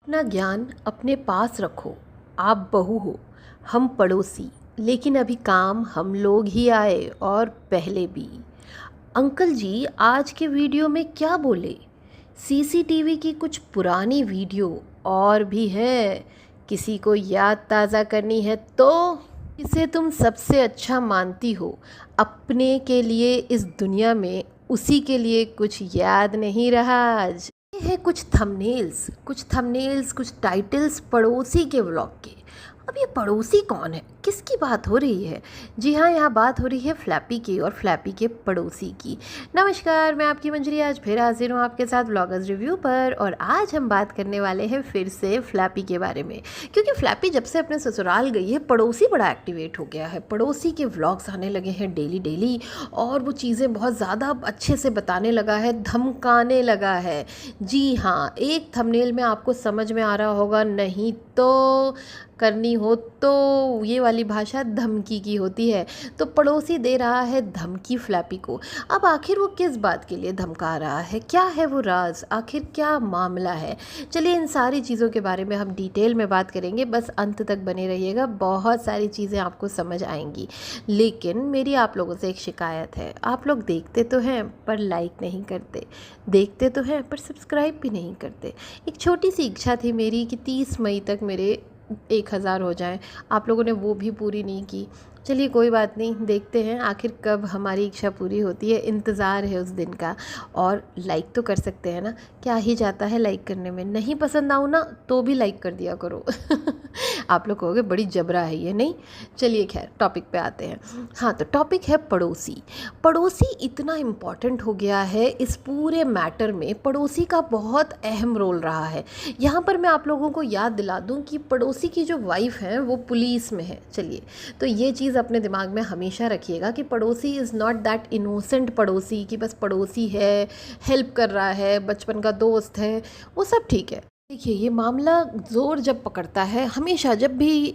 अपना ज्ञान अपने पास रखो। आप बहू हो, हम पड़ोसी, लेकिन अभी काम हम लोग ही आए और पहले भी। अंकल जी आज के वीडियो में क्या बोले? सीसीटीवी की कुछ पुरानी वीडियो और भी है। किसी को याद ताज़ा करनी है तो इसे तुम सबसे अच्छा मानती हो अपने के लिए इस दुनिया में, उसी के लिए कुछ याद नहीं रहा आज। ये है कुछ थंबनेल्स कुछ टाइटल्स पड़ोसी के व्लॉग के। अब ये पड़ोसी कौन है, किसकी बात हो रही है? जी हाँ, यहाँ बात हो रही है फ्लैपी की और फ्लैपी के पड़ोसी की। नमस्कार, मैं आपकी मंजरी आज फिर हाजिर हूँ आपके साथ व्लॉगर्स रिव्यू पर। और आज हम बात करने वाले हैं फिर से फ्लैपी के बारे में, क्योंकि फ्लैपी जब से अपने ससुराल गई है पड़ोसी बड़ा एक्टिवेट हो गया है। पड़ोसी के व्लॉग्स आने लगे हैं डेली डेली, और वो चीज़ें बहुत ज़्यादा अच्छे से बताने लगा है, धमकाने लगा है। जी हाँ, एक थंबनेल में आपको समझ में आ रहा होगा, नहीं तो करनी हो तो ये वाली भाषा धमकी की होती है। तो पड़ोसी दे रहा है धमकी फ्लैपी को। अब आखिर वो किस बात के लिए धमका रहा है, क्या है वो राज, आखिर क्या मामला है? चलिए इन सारी चीज़ों के बारे में हम डिटेल में बात करेंगे, बस अंत तक बने रहिएगा, बहुत सारी चीज़ें आपको समझ आएंगी। लेकिन मेरी आप लोगों से एक शिकायत है, आप लोग देखते तो हैं पर लाइक नहीं करते, देखते तो हैं पर सब्सक्राइब भी नहीं करते। एक छोटी सी इच्छा थी मेरी कि 30 मई तक मेरे 1000 हो जाएं, आप लोगों ने वो भी पूरी नहीं की। चलिए कोई बात नहीं, देखते हैं आखिर कब हमारी इच्छा पूरी होती है, इंतज़ार है उस दिन का। और लाइक तो कर सकते हैं ना, क्या ही जाता है लाइक करने में? नहीं पसंद आऊँ ना तो भी लाइक कर दिया करो। आप लोग कहोगे बड़ी जबरा है ये, नहीं? चलिए खैर टॉपिक पे आते हैं। हाँ, तो टॉपिक है पड़ोसी। पड़ोसी इतना इम्पॉर्टेंट हो गया है इस पूरे मैटर में, पड़ोसी का बहुत अहम रोल रहा है। यहाँ पर मैं आप लोगों को याद दिला दूँ कि पड़ोसी की जो वाइफ है वो पुलिस में है। चलिए, तो ये चीज़ अपने दिमाग में हमेशा रखिएगा कि पड़ोसी इज़ नॉट दैट इनोसेंट पड़ोसी कि बस पड़ोसी है, हेल्प कर रहा है, बचपन का दोस्त है, वो सब ठीक है। देखिए, ये मामला ज़ोर जब पकड़ता है, हमेशा जब भी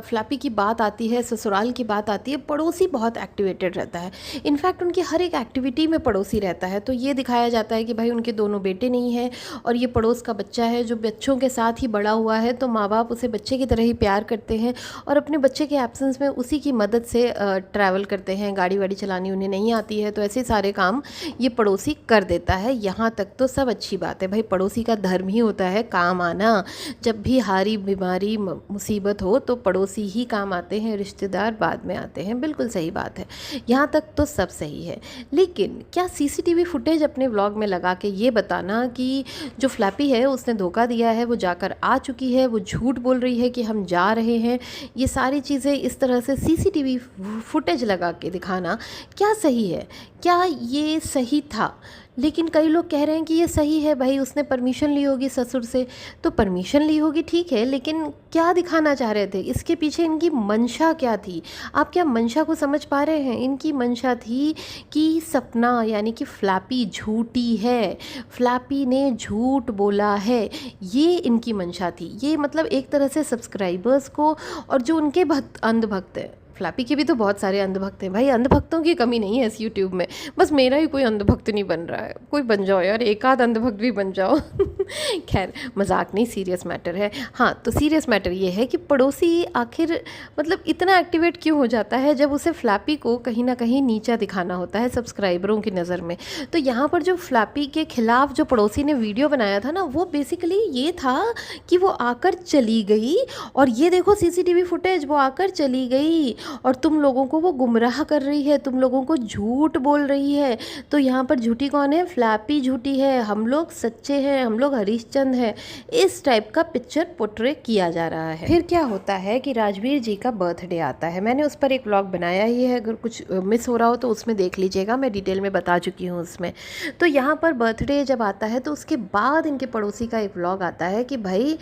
फ्लैपी की बात आती है, ससुराल की बात आती है, पड़ोसी बहुत एक्टिवेटेड रहता है। इनफैक्ट उनकी हर एक एक्टिविटी में पड़ोसी रहता है। तो ये दिखाया जाता है कि भाई उनके दोनों बेटे नहीं हैं और ये पड़ोस का बच्चा है जो बच्चों के साथ ही बड़ा हुआ है, तो माँ बाप उसे बच्चे की तरह ही प्यार करते हैं और अपने बच्चे के एब्सेंस में उसी की मदद से ट्रैवल करते हैं। गाड़ी वाड़ी चलानी उन्हें नहीं आती है, तो ऐसे सारे काम ये पड़ोसी कर देता है। यहाँ तक तो सब अच्छी बात है, भाई पड़ोसी का धर्म ही होता है काम आना। जब भी हारी बीमारी मुसीबत हो तो पड़ोसी ही काम आते हैं, रिश्तेदार बाद में आते हैं। बिल्कुल सही बात है, यहाँ तक तो सब सही है। लेकिन क्या सीसीटीवी फुटेज अपने व्लॉग में लगा के ये बताना कि जो फ्लैपी है उसने धोखा दिया है, वो जाकर आ चुकी है, वो झूठ बोल रही है कि हम जा रहे हैं, ये सारी चीज़ें इस तरह से सीसीटीवी फुटेज लगा के दिखाना क्या सही है? क्या ये सही था? लेकिन कई लोग कह रहे हैं कि ये सही है। भाई उसने परमिशन ली होगी ससुर से, तो परमिशन ली होगी ठीक है, लेकिन क्या दिखाना चाह रहे थे? इसके पीछे इनकी मंशा क्या थी? आप क्या मंशा को समझ पा रहे हैं? इनकी मंशा थी कि सपना यानी कि फ्लैपी झूठी है, फ्लैपी ने झूठ बोला है, ये इनकी मंशा थी। ये मतलब एक तरह से सब्सक्राइबर्स को और जो उनके अंधभक्त हैं, फ्लैपी के भी तो बहुत सारे अंधभक्त हैं भाई, अंधभक्तों की कमी नहीं है इस यूट्यूब में। बस मेरा ही कोई अंधभक्त नहीं बन रहा है। कोई बन जाओ यार, एक आध अंधभक्त भी बन जाओ। खैर मजाक नहीं, सीरियस मैटर है। हाँ, तो सीरियस मैटर ये है कि पड़ोसी आखिर मतलब इतना एक्टिवेट क्यों हो जाता है जब उसे फ्लैपी को कहीं ना कहीं नीचा दिखाना होता है सब्सक्राइबरों की नज़र में। तो यहाँ पर जो फ्लैपी के खिलाफ जो पड़ोसी ने वीडियो बनाया था ना, वो बेसिकली ये था कि वो आकर चली गई और ये देखो सीसीटीवी फुटेज, वो आकर चली गई और तुम लोगों को वो गुमराह कर रही है, तुम लोगों को झूठ बोल रही है। तो यहाँ पर झूठी कौन है? फ्लैपी झूठी है, हम लोग सच्चे हैं, हम लोग हरिश्चंद्र हैं। इस टाइप का पिक्चर पोर्ट्रे किया जा रहा है। फिर क्या होता है कि राजवीर जी का बर्थडे आता है। मैंने उस पर एक व्लॉग बनाया ही है, अगर कुछ मिस हो रहा हो तो उसमें देख लीजिएगा, मैं डिटेल में बता चुकी हूँ उसमें। तो यहाँ पर बर्थडे जब आता है तो उसके बाद इनके पड़ोसी का एक व्लॉग आता है कि भाई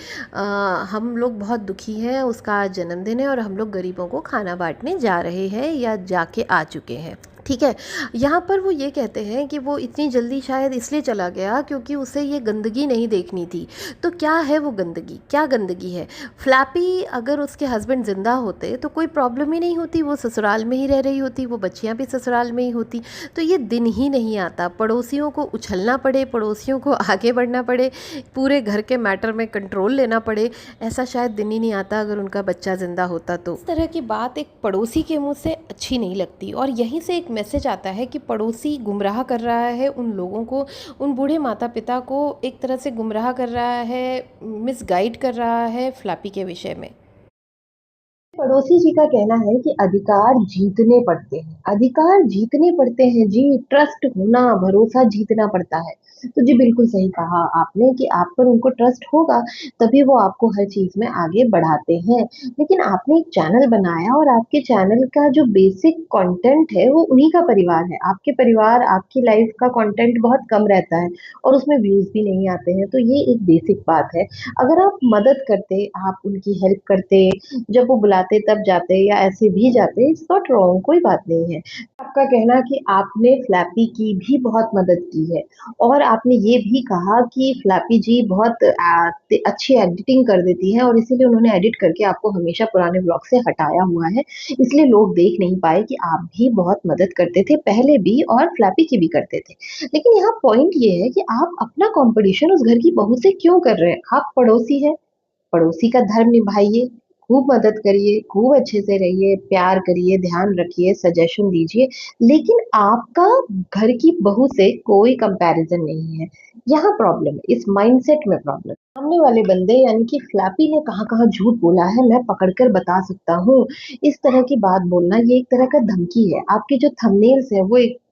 हम लोग बहुत दुखी हैं, उसका आज जन्मदिन है और हम लोग गरीबों को खाना बांटने जा रहे हैं या जाके आ चुके हैं। ठीक है। यहाँ पर वो ये कहते हैं कि वो इतनी जल्दी शायद इसलिए चला गया क्योंकि उसे ये गंदगी नहीं देखनी थी। तो क्या है वो गंदगी? क्या गंदगी है? फ्लैपी अगर उसके हस्बैंड ज़िंदा होते तो कोई प्रॉब्लम ही नहीं होती, वो ससुराल में ही रह रही होती, वो बच्चियाँ भी ससुराल में ही होती। तो ये दिन ही नहीं आता, पड़ोसियों को उछलना पड़े, पड़ोसियों को आगे बढ़ना पड़े, पूरे घर के मैटर में कंट्रोल लेना पड़े, ऐसा शायद दिन ही नहीं आता अगर उनका बच्चा ज़िंदा होता तो। इस तरह की बात एक पड़ोसी के मुँह से अच्छी नहीं लगती और यहीं से एक मैसेज आता है कि पड़ोसी गुमराह कर रहा है उन लोगों को, उन बूढ़े माता पिता को एक तरह से गुमराह कर रहा है, मिसगाइड कर रहा है फ्लैपी के विषय में। पड़ोसी जी का कहना है कि अधिकार जीतने पड़ते हैं, अधिकार जीतने पड़ते हैं जी, ट्रस्ट होना, भरोसा जीतना पड़ता है। तो जी बिल्कुल सही कहा आपने कि आप पर उनको ट्रस्ट होगा, तभी वो आपको हर चीज़ में आगे बढ़ाते हैं। लेकिन आपने एक चैनल बनाया और आपके चैनल का जो बेसिक कंटेंट है वो उन्हीं का परिवार है। आपके परिवार, आपकी लाइफ का कंटेंट बहुत कम रहता है और उसमें व्यूज़ भी नहीं आते हैं, तो ये एक बेसिक बात है। अगर आप मदद करते, आप उनकी हेल्प करते, जब वो बुलाते तब जाते या ऐसे भी जाते, इट्स नॉट रॉन्ग, कोई बात नहीं है। आपका कहना कि आपने फ्लैपी की भी बहुत मदद की है और आपने ये भी कहा कि फ्लैपी जी बहुत अच्छी एडिटिंग कर देती हैं और इसीलिए उन्होंने एडिट करके आपको हमेशा पुराने ब्लॉग से हटाया हुआ है, इसलिए लोग देख नहीं पाए कि आप भी बहुत मदद करते थे पहले भी और फ्लैपी की भी करते थे। लेकिन यहाँ पॉइंट ये है कि आप अपना कंपटीशन उस घर की बहू से क्यों कर रहे हैं? आप पड़ोसी हैं, पड़ोसी का धर्म निभाइए, खूब मदद करिए, खूब अच्छे से रहिए, प्यार करिए, ध्यान रखिए, सजेशन दीजिए, लेकिन आपका घर की बहू से कोई कंपैरिज़न नहीं है। यहाँ प्रॉब्लम है, इस माइंडसेट में प्रॉब्लम है। सामने वाले बंदे यानी कि फ्लैपी ने कहाँ-कहाँ झूठ बोला है, मैं पकड़ कर बता सकता हूँ। इस तरह की बात बोलना ये एक तरह का धमकी है। आपके जो थंबनेल्स हैं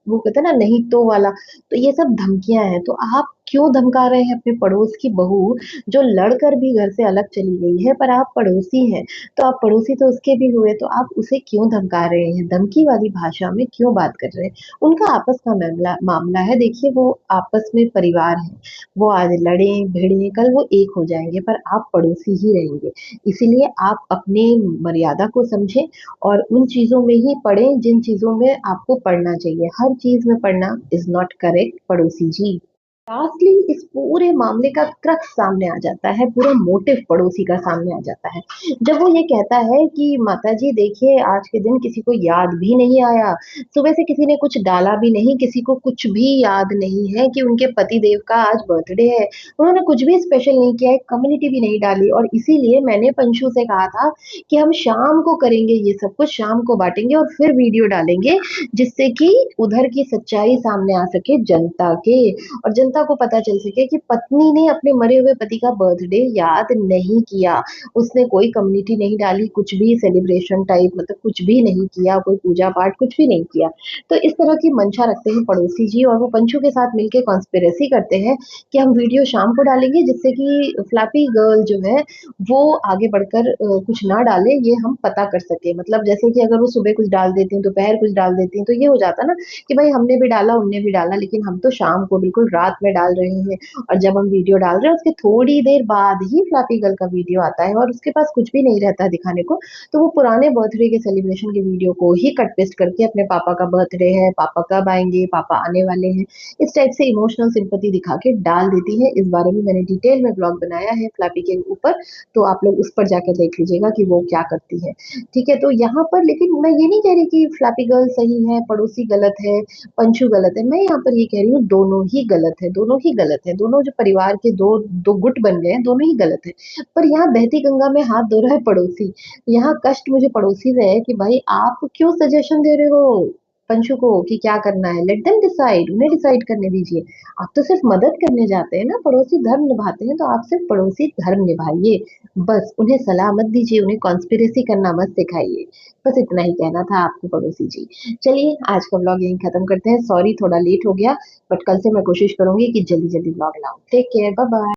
वो कहते हैं ना नहीं तो वाला, तो ये सब धमकियाँ हैं। तो आप क्यों धमका रहे हैं अपने पड़ोस की बहू जो लड़कर भी घर से अलग चली गई है, पर आप पड़ोसी हैं, तो आप पड़ोसी तो उसके भी हुए, तो आप उसे क्यों धमका रहे हैं? धमकी वाली भाषा में क्यों बात कर रहे हैं? उनका आपस का मामला मामला है, देखिए वो आपस में परिवार है, वो आज लड़ें-भिड़ें, कल वो एक हो जाएँगे, पर आप पड़ोसी ही रहेंगे। इसीलिए आप अपनी मर्यादा को समझें और उन चीज़ों में ही पड़ें, जिन चीज़ों में आपको पड़ना चाहिए। हर चीज़ में पड़ना इज़ नॉट करेक्ट पड़ोसी जी। लास्टली इस पूरे मामले का क्रक्स सामने आ जाता है, पूरा मोटिव पड़ोसी का सामने आ जाता है। जब वो ये कहता है कि माताजी देखिए आज के दिन किसी को याद भी नहीं आया, सुबह से किसी ने कुछ डाला भी नहीं, किसी को कुछ भी याद नहीं है कि उनके पति देव का आज बर्थडे है। उन्होंने कुछ भी स्पेशल नहीं किया, एक कम्युनिटी भी नहीं डाली और इसीलिए मैंने पंशु से कहा था कि हम शाम को करेंगे ये सब कुछ, शाम को बाँटेंगे और फिर वीडियो डालेंगे, जिससे कि उधर की सच्चाई सामने आ सके जनता के। और जनता को पता चल सके कि पत्नी ने अपने मरे हुए पति का बर्थडे याद नहीं किया। उसने कोई कम्युनिटी नहीं डाली, कुछ भी सेलिब्रेशन टाइप मतलब कुछ भी नहीं किया, कोई पूजा-पाठ कुछ भी नहीं किया। तो इस तरह की मंशा रखते हैं पड़ोसी जी और वो पंचों के साथ मिलके कॉन्स्पिरेसी करते हैं कि हम वीडियो शाम को डालेंगे जिससे कि फ्लैपी गर्ल जो है वो आगे बढ़कर कुछ ना डाले, ये हम पता कर सकें। मतलब जैसे कि अगर वो सुबह कुछ डाल देती हैं, दोपहर कुछ डाल देती हैं, तो ये हो जाता ना कि भाई हमने भी डाला, उनने भी डाला, लेकिन हम तो शाम को बिल्कुल रात में डाल रहे हैं और जब हम वीडियो डाल रहे हैं उसके थोड़ी देर बाद ही फ्लैपी गर्ल का वीडियो आता है और उसके पास कुछ भी नहीं रहता है दिखाने को, तो वो पुराने बर्थडे के सेलिब्रेशन के वीडियो को ही कट पेस्ट करके अपने पापा का बर्थडे है, पापा कब आएँगे, पापा आने वाले हैं, इस टाइप से इमोशनल सिंपैथी दिखा के डाल देती है। इस बारे में मैंने डिटेल में ब्लॉग बनाया है फ्लैपी के ऊपर, तो आप लोग उस पर जाकर देख लीजिएगा कि वो क्या करती है। ठीक है? तो यहाँ पर लेकिन मैं ये नहीं कह रही कि फ्लैपी गर्ल सही है, पड़ोसी गलत है, पंचू गलत है। मैं यहाँ पर ये कह रही हूँ दोनों ही गलत है, दोनों ही गलत है। दोनों जो परिवार के 2 गुट बन गए हैं, दोनों ही गलत है। पर यहाँ बहती गंगा में हाथ धो रहा है पड़ोसी। यहाँ कष्ट मुझे पड़ोसी से है कि भाई आप क्यों सजेशन दे रहे हो पंचू को कि क्या करना है? लेट देम डिसाइड, उन्हें डिसाइड करने दीजिए। आप तो सिर्फ मदद करने जाते हैं ना, पड़ोसी धर्म निभाते हैं, तो आप सिर्फ पड़ोसी धर्म निभाइए। बस उन्हें सलाह मत दीजिए, उन्हें कॉन्स्पिरेसी करना मत सिखाइए। बस इतना ही कहना था आपको पड़ोसी जी। चलिए आज का व्लॉग यहीं खत्म करते हैं। सॉरी थोड़ा लेट हो गया, बट कल से मैं कोशिश करूँगी कि जल्दी-जल्दी व्लॉग लाऊँ। Take care, bye bye.